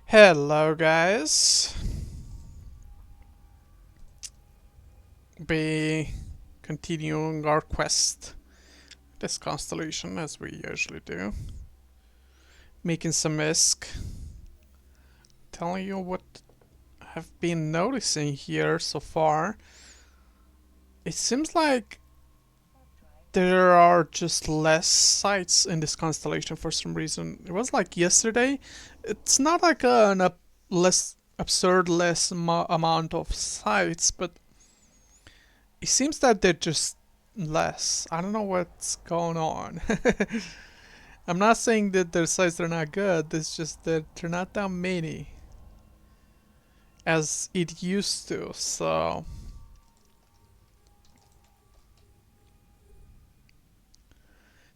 Hello guys. Be continuing our quest. This constellation as we usually do. Making some ISK. Telling you what I've been noticing here so far. It seems like there are just less sites in this constellation for some reason. It was like yesterday. It's not like less absurd less amount of sites, but it seems that they're just less. I don't know what's going on. I'm not saying that their sites are not good, it's just that they're not that many as it used to, so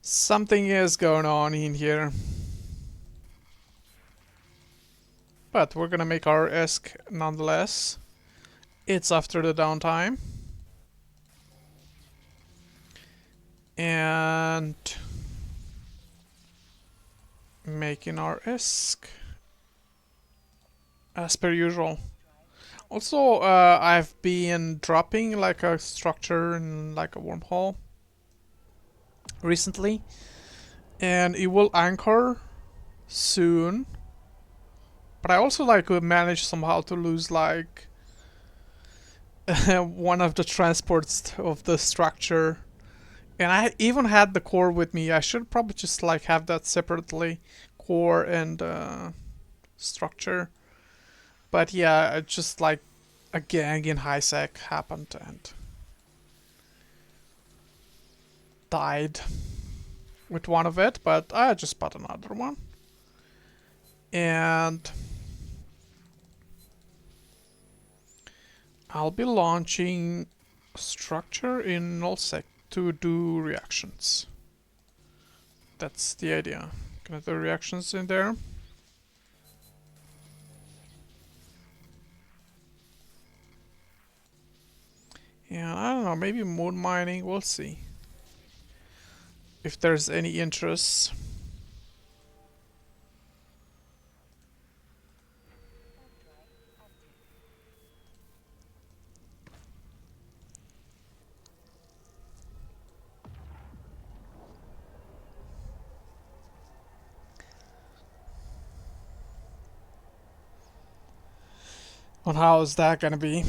something is going on in here. But we're gonna make our ISK nonetheless. It's after the downtime. And making our ISK as per usual. Also, I've been dropping like a structure in like a wormhole recently, and it will anchor soon. But I also like managed somehow to lose like one of the transports of the structure, and I even had the core with me. I should probably just like have that separately, core and structure. But yeah, it just like a gang in high sec happened and died with one of it, but I just bought another one. And I'll be launching structure in nullsec to do reactions. That's the idea. Gonna do reactions in there. And I don't know, maybe moon mining, we'll see. If there's any interest. On how is that gonna be?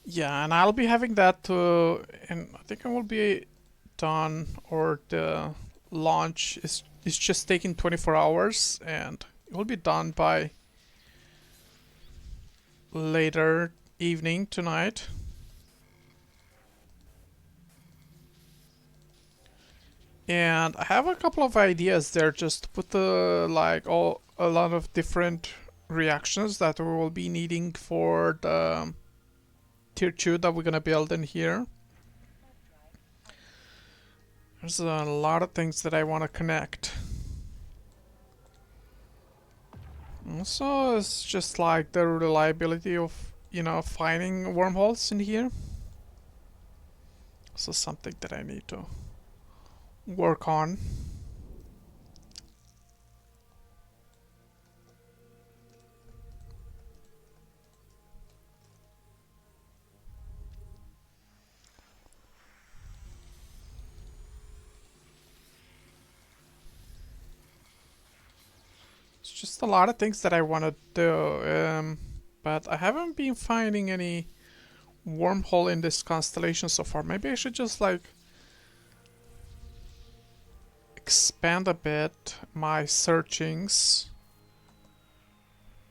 Yeah, and I'll be having that to, and I think I will be done, or the launch is just taking 24 hours, and it will be done by later evening tonight. And I have a couple of ideas there just to put like a lot of different reactions that we will be needing for the tier 2 that we're gonna build in here. There's a lot of things that I want to connect. Also, it's just like the reliability of, finding wormholes in here. Also something that I need to work on. It's just a lot of things that I want to do, but I haven't been finding any wormhole in this constellation so far. Maybe I should just like expand a bit my searchings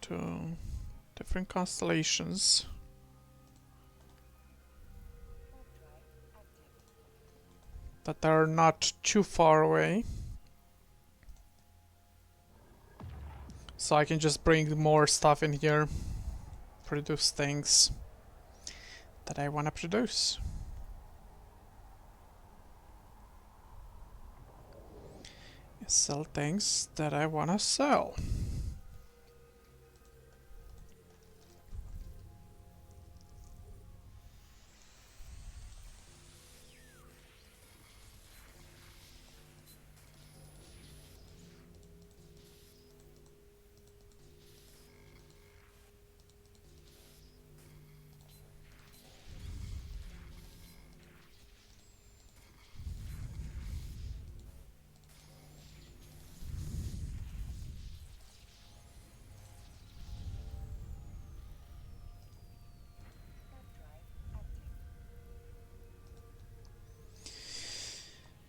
to different constellations that are not too far away. So I can just bring more stuff in here, produce things that I want to produce. Sell things that I want to sell.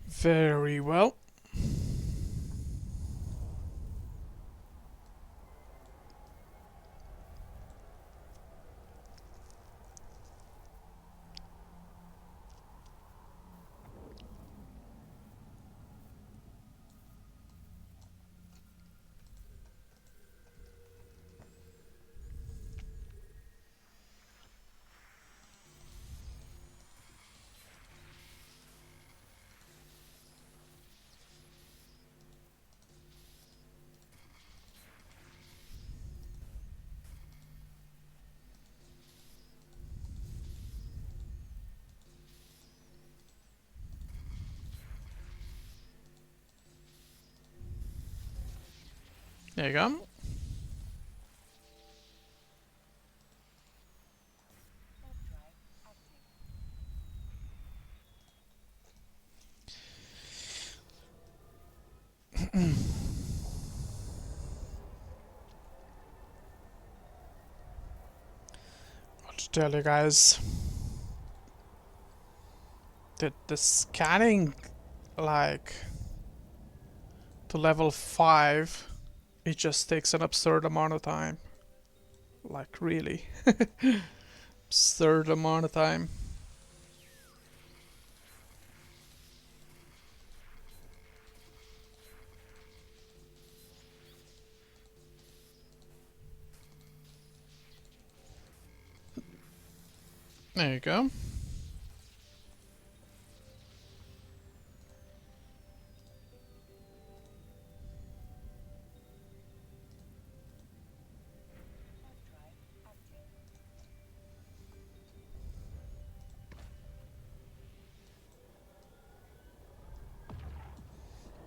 Very well. There you go. What to tell you guys? The scanning, like, to level 5, it just takes an absurd amount of time. Like, really. Absurd amount of time. There you go.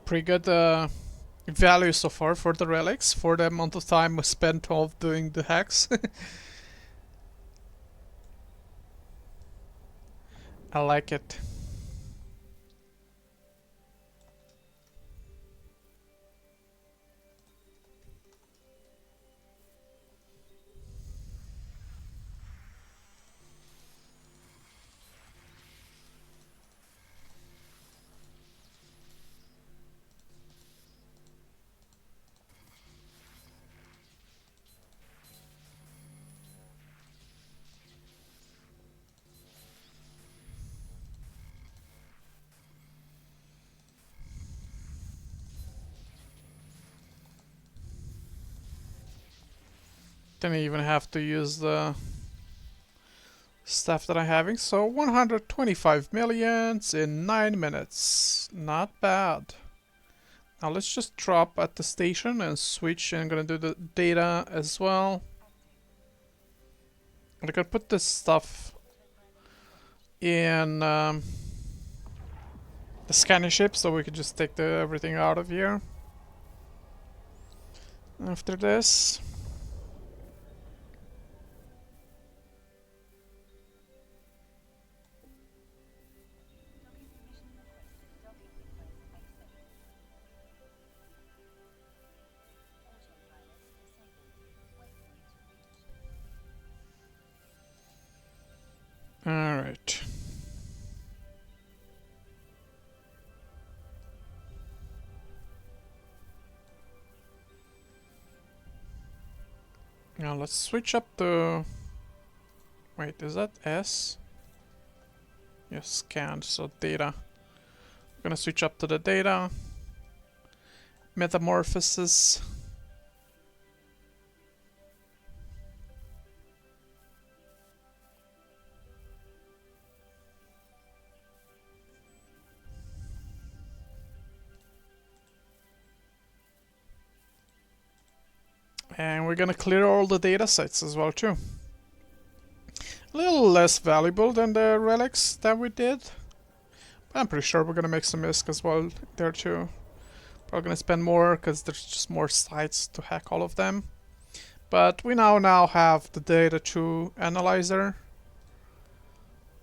Pretty good value so far for the relics, for the amount of time we spent of doing the hacks. I like it. Didn't even have to use the stuff that I'm having. So 125 millions in 9 minutes. Not bad. Now let's just drop at the station and switch. I'm gonna do the data as well. I can put this stuff in the scanning ship so we can just take everything out of here. After this. Alright. Now let's switch up to... Wait, is that S? Yes, scanned, so data. I'm gonna switch up to the data. Metamorphosis. And we're gonna clear all the data sets as well too. A little less valuable than the relics that we did. But I'm pretty sure we're gonna make some ISK as well there too. Probably gonna spend more because there's just more sites to hack all of them. But we now have the data to analyzer.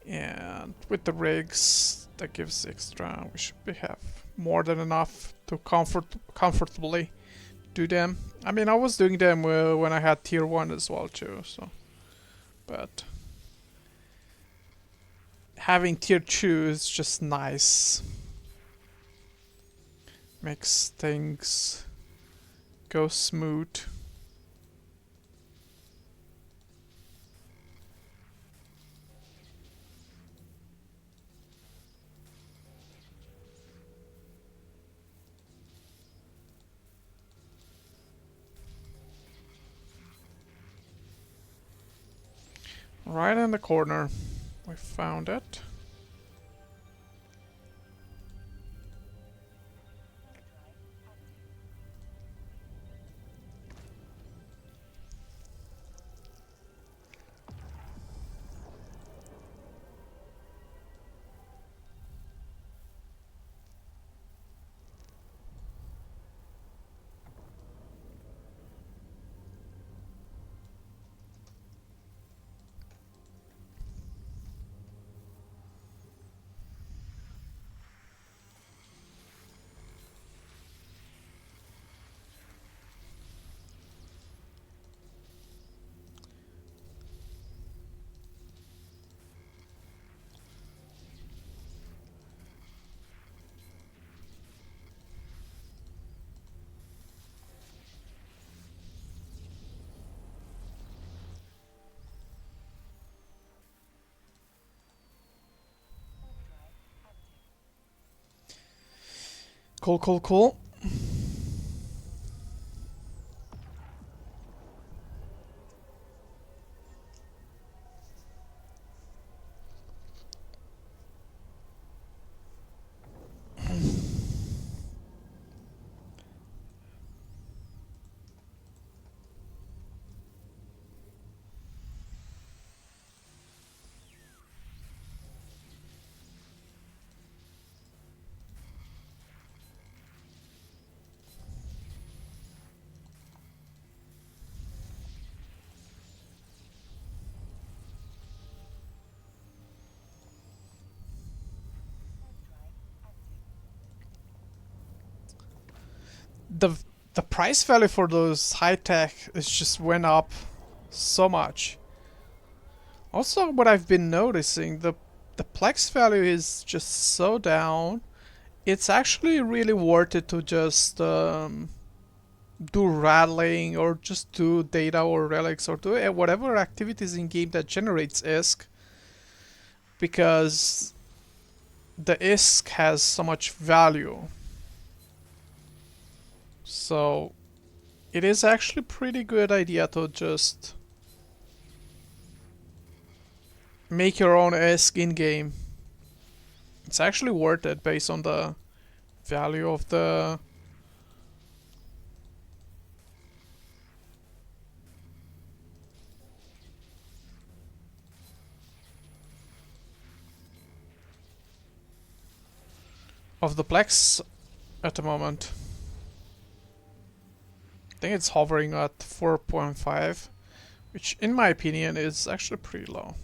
And with the rigs, that gives extra. We should have more than enough to comfortably do them. I mean, I was doing them when I had tier 1 as well too, so. But having tier 2 is just nice. Makes things go smooth. Right in the corner. We found it. Cool, cool, cool. The the price value for those high tech is just went up so much. Also, what I've been noticing, the PLEX value is just so down. It's actually really worth it to just do rattling or just do data or relics or do whatever activities in game that generates ISK, because the ISK has so much value. So it is actually pretty good idea to just make your own ISK in game. It's actually worth it based on the value of the PLEX at the moment. I think it's hovering at 4.5, which in my opinion is actually pretty low.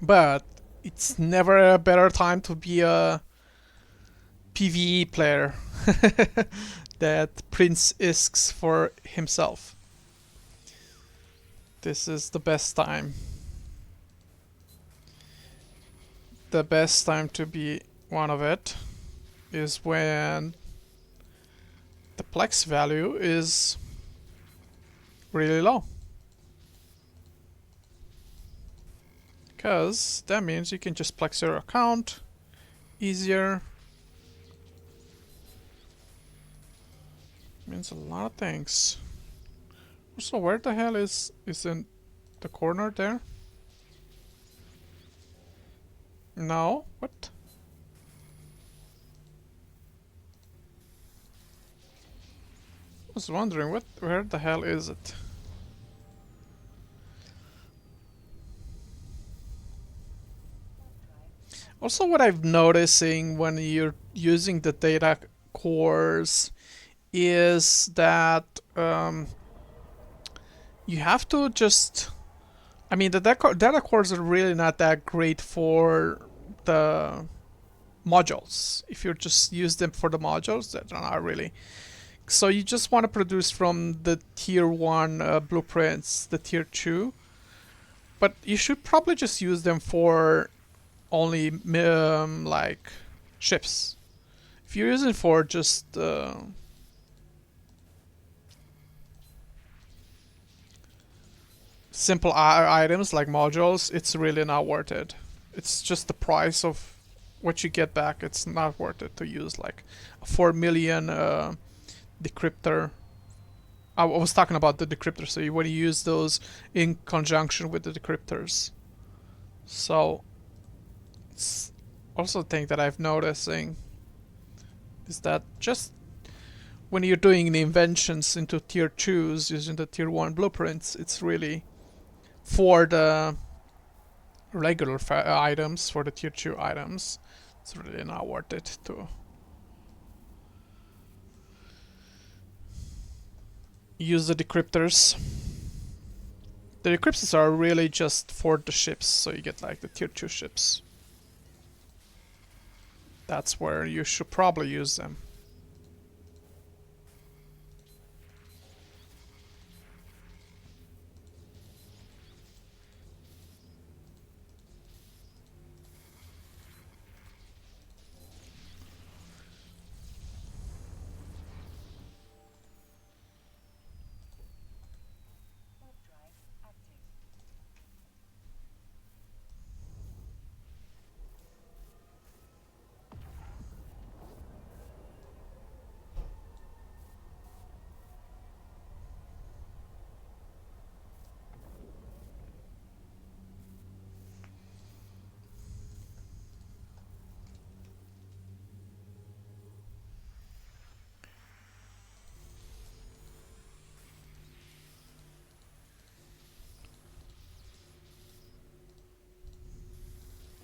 But it's never a better time to be a PvE player that prints ISKs for himself. This is the best time. The best time to be one of it is when the PLEX value is really low. Because that means you can just PLEX your account easier. Means a lot of things. So where the hell is in the corner there? No? What? I was wondering, where the hell is it? Also, what I'm noticing when you're using the data cores is that you have to just... I mean, the data cores are really not that great for the modules. If you just use them for the modules, they're not really. So you just want to produce from the tier 1 blueprints, the tier 2. But you should probably just use them for only like ships. If you're using for just simple items like modules, it's really not worth it. It's just the price of what you get back. It's not worth it to use like a 4 million decryptor. I was talking about the decryptor, so you want to use those in conjunction with the decryptors. So, it's also a thing that I've noticing is that just when you're doing the inventions into tier 2s using the tier 1 blueprints, it's really for the regular items, for the tier 2 items, it's really not worth it to use the decryptors. The decryptors are really just for the ships, so you get like the tier 2 ships. That's where you should probably use them.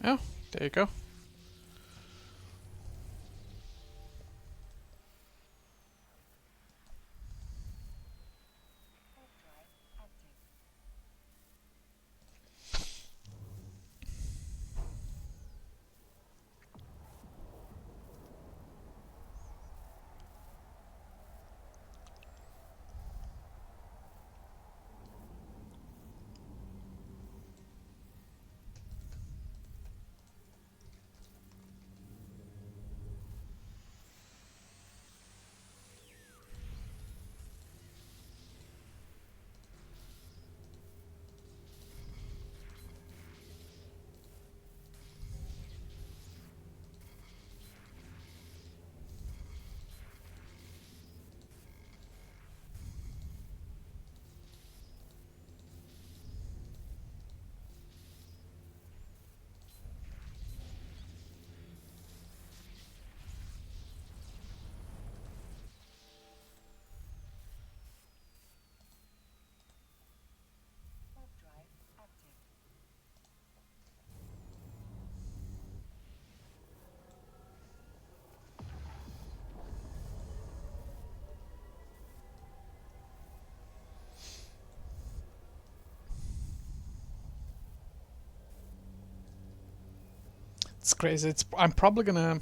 Yeah, there you go. It's crazy. I'm probably gonna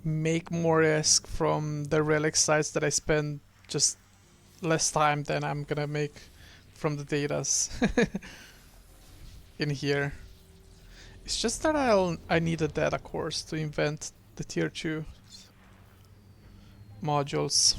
make more ISK from the relic sites that I spend just less time than I'm gonna make from the datas in here. It's just that I need a data course to invent the tier 2 modules.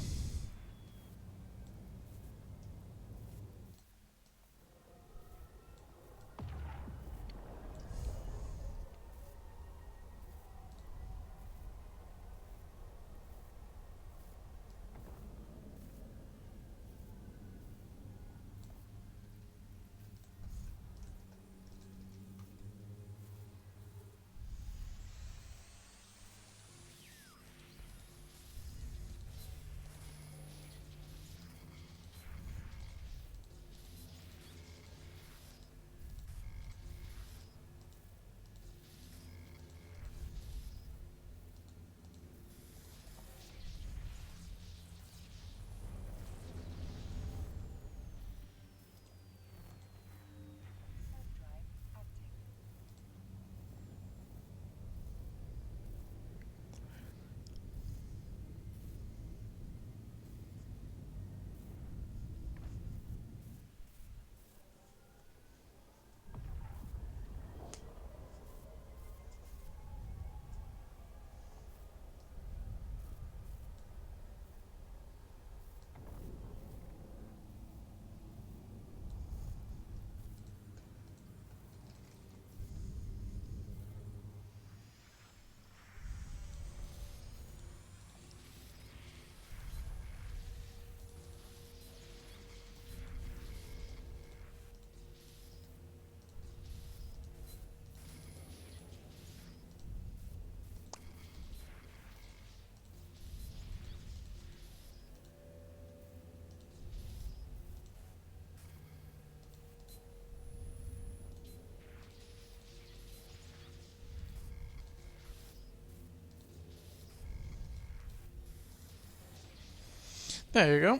There you go.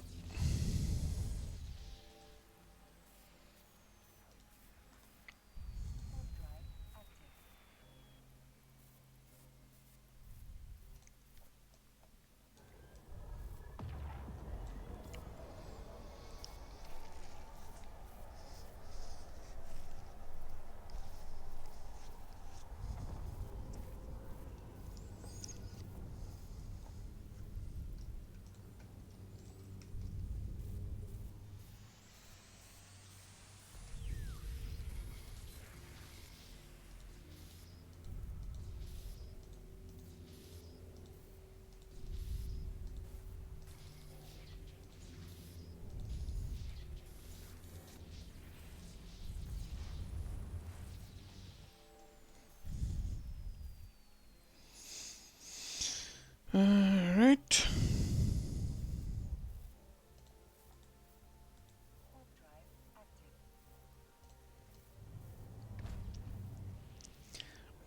Alright.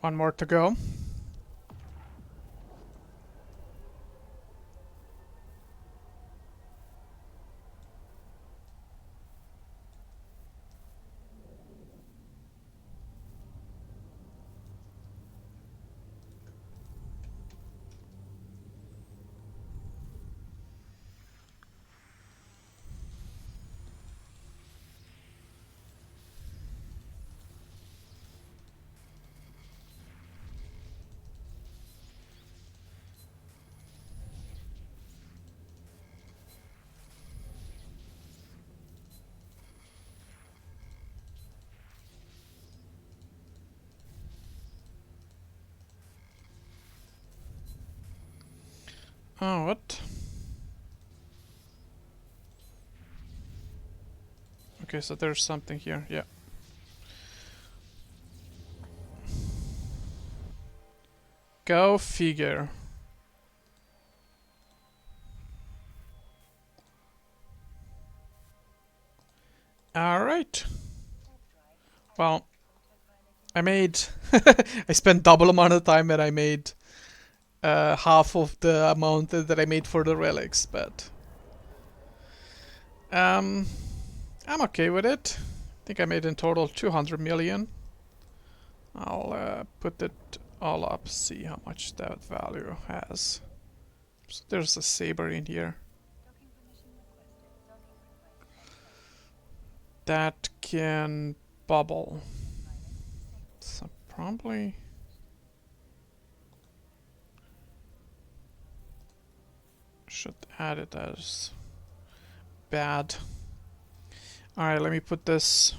One more to go. Oh, what? Okay, so there's something here, yeah. Go figure. Alright. Well, I made... I spent double amount of time and I made half of the amount that I made for the relics, but... I'm okay with it. I think I made in total 200 million. I'll put it all up, see how much that value has. So there's a saber in here. That can bubble. So probably... should add it as bad. Alright, let me put this...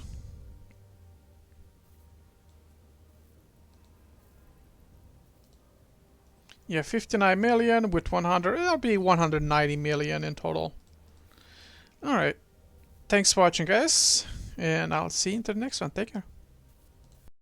Yeah, 59 million with 100. That'll be 190 million in total. Alright. Thanks for watching, guys. And I'll see you in the next one. Take care.